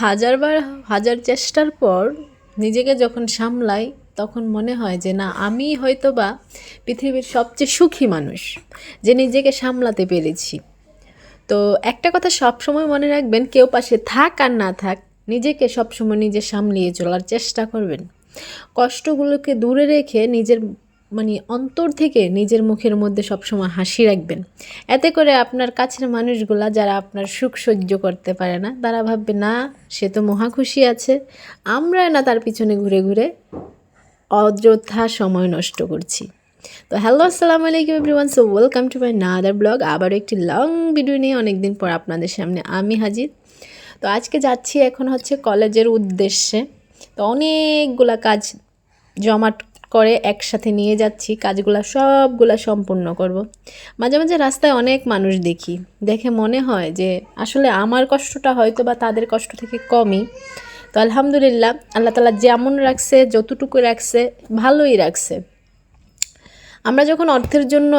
হাজারবার হাজার চেষ্টার পর নিজেকে যখন সামলাই তখন মনে হয় যে না আমি হয়তো বা পৃথিবীর সবচেয়ে সুখী মানুষ যে নিজেকে সামলাতে পেরেছি। তো একটা কথা সবসময় মনে রাখবেন, কেউ পাশে থাক আর না থাক, নিজেকে সবসময় নিজে সামলিয়ে চলার চেষ্টা করবেন। কষ্টগুলোকে দূরে রেখে নিজের অন্তর থেকে নিজের মুখের মধ্যে সবসময় হাসি রাখবেন। এতে করে আপনার কাছের মানুষগুলা যারা আপনার সুখ সহ্য করতে পারে না তারা ভাববে না সে তো মহা খুশি আছে, আমরা না তার পিছনে ঘুরে ঘুরে অযথা সময় নষ্ট করছি। তো হ্যালো, আসসালামু আলাইকুম everyone, so welcome to my another blog. আবারও একটি লং ভিডিও নিয়ে অনেকদিন পর আপনাদের সামনে আমি হাজির। তো আজকে যাচ্ছি এখন হচ্ছে কলেজের উদ্দেশ্যে। তো অনেকগুলা কাজ জমা করে একসাথে নিয়ে যাচ্ছি, কাজগুলা সবগুলা সম্পূর্ণ করব। মাঝে মাঝে রাস্তায় অনেক মানুষ দেখি, দেখে মনে হয় যে আসলে আমার কষ্টটা হয়তো বা তাদের কষ্ট থেকে কমই। তো আলহামদুলিল্লাহ, আল্লাহ তাআলা যেমন রাখছে, যতটুকু রাখছে ভালোই রাখছে। আমরা যখন অর্থের জন্য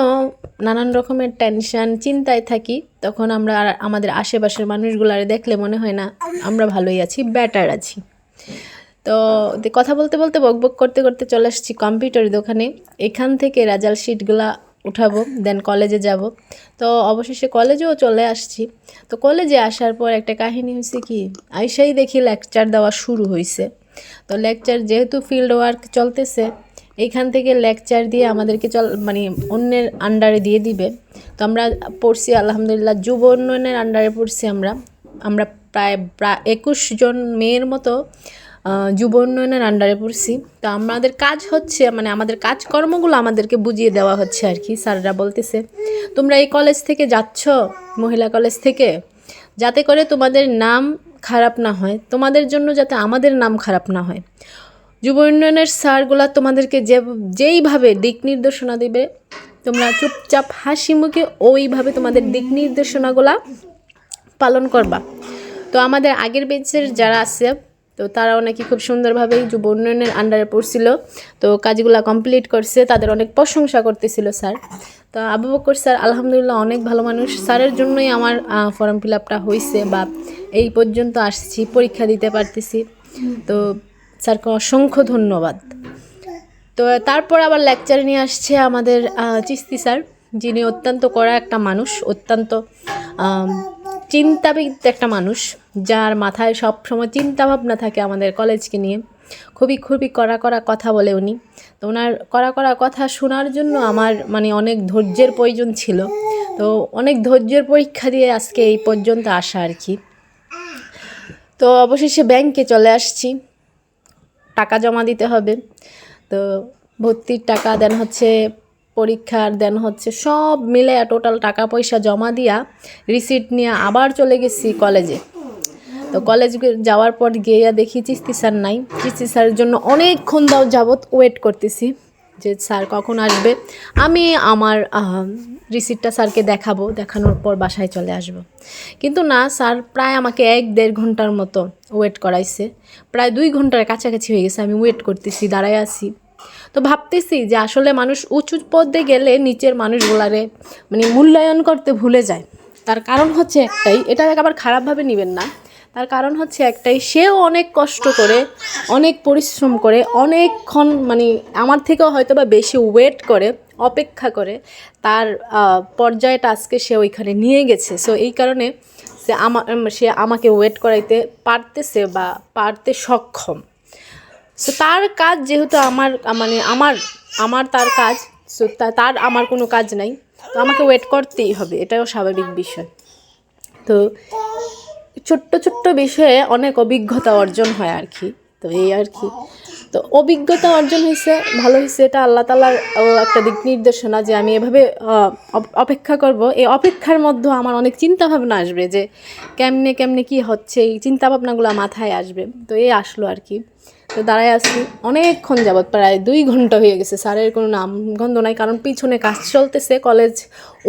নানান রকমের টেনশন চিন্তায় থাকি, তখন আমরা আমাদের আশেপাশের মানুষগুলারে দেখলে মনে হয় না আমরা ভালোই আছি, বেটার আছি। তো কথা বলতে বলতে বকবক করতে করতে চলে আসছি কম্পিউটারের দোকানে। এখান থেকে রেজাল্ট শিটগুলা উঠাবো, দেন কলেজে যাব। তো অবশেষে কলেজেও চলে আসছি। তো কলেজে আসার পর একটা কাহিনী হয়েছে কি, আইসাই দেখি লেকচার দেওয়া শুরু হয়েছে। তো লেকচার যেহেতু ফিল্ড ওয়ার্ক চলতেছে, এইখান থেকে লেকচার দিয়ে আমাদেরকে অন্যের আন্ডারে দিয়ে দিবে। তো আমরা পড়ছি আলহামদুলিল্লাহ, যুব উন্নয়নের আন্ডারে পড়ছি আমরা আমরা প্রায় 21 জন মেয়ের মতো যুব উন্নয়নের আন্ডারে পড়ছি। তো আমাদের কাজ হচ্ছে আমাদের কাজকর্মগুলো আমাদেরকে বুঝিয়ে দেওয়া হচ্ছে আর কি। স্যাররা বলতেছে তোমরা এই কলেজ থেকে যাচ্ছ, মহিলা কলেজ থেকে, যাতে করে তোমাদের নাম খারাপ না হয়, তোমাদের জন্য যাতে আমাদের নাম খারাপ না হয়। যুব উন্নয়নের স্যারগুলা তোমাদেরকে যেইভাবে দিক নির্দেশনা দেবে, তোমরা চুপচাপ হাসি মুখে ওইভাবে তোমাদের দিক নির্দেশনাগুলা পালন করবা। তো আমাদের আগের বেঞ্চের যারা আছে, তো তারাও নাকি খুব সুন্দরভাবেই যুব উন্নয়নের আন্ডারে পড়ছিল। তো কাজগুলা কমপ্লিট করছে, তাদের অনেক প্রশংসা করতেছিল স্যার। তো আবু বকর স্যার আলহামদুলিল্লাহ অনেক ভালো মানুষ। স্যারের জন্যই আমার ফর্ম ফিল আপটা হয়েছে বা এই পর্যন্ত আসছি, পরীক্ষা দিতে পারতেছি। তো স্যারকে অসংখ্য ধন্যবাদ। তো তারপর আবার লেকচার নিয়ে আসছে আমাদের চিস্তি স্যার, যিনি অত্যন্ত কড়া একটা মানুষ, অত্যন্ত চিন্তাবিদ একটা মানুষ, যার মাথায় সব সময় চিন্তাভাবনা থাকে আমাদের কলেজকে নিয়ে। খুবই খুবই কড়া কড়া কথা বলে উনি। তো ওনার কড়া কড়া কথা শোনার জন্য আমার অনেক ধৈর্যের প্রয়োজন ছিল। তো অনেক ধৈর্যের পরীক্ষা দিয়ে আজকে এই পর্যন্ত আসা আর কি। তো অবশেষে ব্যাংকে চলে আসছি, টাকা জমা দিতে হবে। তো ভর্তির টাকা, দেন হচ্ছে পরীক্ষার, দেন হচ্ছে সব মিলে টোটাল টাকা পয়সা জমা দিয়া রিসিট নিয়ে আবার চলে গেছি কলেজে। তো কলেজ যাওয়ার পর গিয়ে দেখি চিস্তি স্যার নাই। চিস্তি স্যারের জন্য অনেকক্ষণ যাবৎ ওয়েট করতেছি যে স্যার কখন আসবে, আমি আমার রিসিটটা স্যারকে দেখাবো, দেখানোর পর বাসায় চলে আসব। কিন্তু না, স্যার প্রায় আমাকে 1-1.5 ঘন্টার মতো ওয়েট করাইছে। প্রায় 2 ঘন্টার কাছাকাছি হয়ে গেছে আমি ওয়েট করতেছি, দাঁড়ায় আছি। তো ভাবতেছি যে আসলে মানুষ উঁচু পদে গেলে নিচের মানুষগুলারে মূল্যায়ন করতে ভুলে যায়। তার কারণ হচ্ছে একটাই, এটা আবার খারাপভাবে নেবেন না। তার কারণ হচ্ছে একটাই, সেও অনেক কষ্ট করে, অনেক পরিশ্রম করে, অনেকক্ষণ আমার থেকেও হয়তো বা বেশি ওয়েট করে, অপেক্ষা করে তার পর্যায়টা আজকে সে ওইখানে নিয়ে গেছে। সো এই কারণে সে আমাকে ওয়েট করাইতে পারতেছে বা পারতে সক্ষম। সো তার কাজ যেহেতু আমার তার কাজ, সো তার আমার কোনো কাজ নাই, তো আমাকে ওয়েট করতেই হবে, এটাও স্বাভাবিক বিষয়। তো ছোট্ট ছোট্ট বিষয়ে অনেক অভিজ্ঞতা অর্জন হয় আর কি। তো এই আর কি, তো অভিজ্ঞতা অর্জন হয়েছে, ভালো হয়েছে। এটা আল্লাহ তাআলার একটা দিক নির্দেশনা যে আমি এভাবে অপেক্ষা করব। এই অপেক্ষার মধ্যে আমার অনেক চিন্তাভাবনা আসবে যে কেমনে কেমনে কী হচ্ছে, এই চিন্তাভাবনাগুলো মাথায় আসবে। তো এই আসলো আর কি। তো দাঁড়ায় আছি অনেকক্ষণ যাবৎ, প্রায় 2 ঘন্টা হয়ে গেছে। স্যারের কোনো নামগন্ধ নাই, কারণ পিছনে কাজ চলতেছে, কলেজ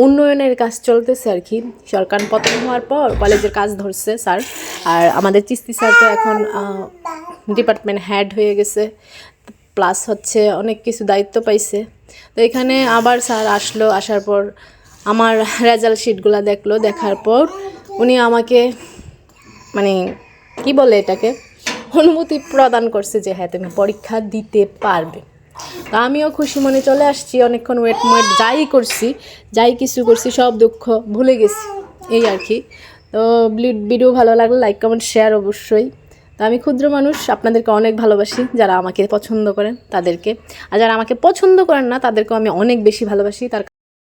উন্নয়নের কাজ চলতেছে আর কি। সরকার পতন হওয়ার পর কলেজের কাজ ধরছে স্যার। আর আমাদের চিস্তি স্যার তো এখন ডিপার্টমেন্ট হেড হয়ে গেছে, প্লাস হচ্ছে অনেক কিছু দায়িত্ব পাইছে। তো এখানে আবার স্যার আসলো, আসার পর আমার রেজাল্ট শিটগুলো দেখলো, দেখার পর উনি আমাকে কি বলে এটাকে, অনুমতি প্রদান করছে যে হ্যাঁ তুমি পরীক্ষা দিতে পারবে। তো আমিও খুশি মনে চলে আসছি, অনেকক্ষণ ওয়েট যাই কিছু করছি সব দুঃখ ভুলে গেছি, এই আর কি। তো ভিডিও ভালো লাগলে লাইক কমেন্ট শেয়ার অবশ্যই। তো আমি ক্ষুদ্র মানুষ, আপনাদেরকে অনেক ভালোবাসি, যারা আমাকে পছন্দ করেন তাদেরকে, আর যারা আমাকে পছন্দ করেন না তাদেরকেও আমি অনেক বেশি ভালোবাসি। তার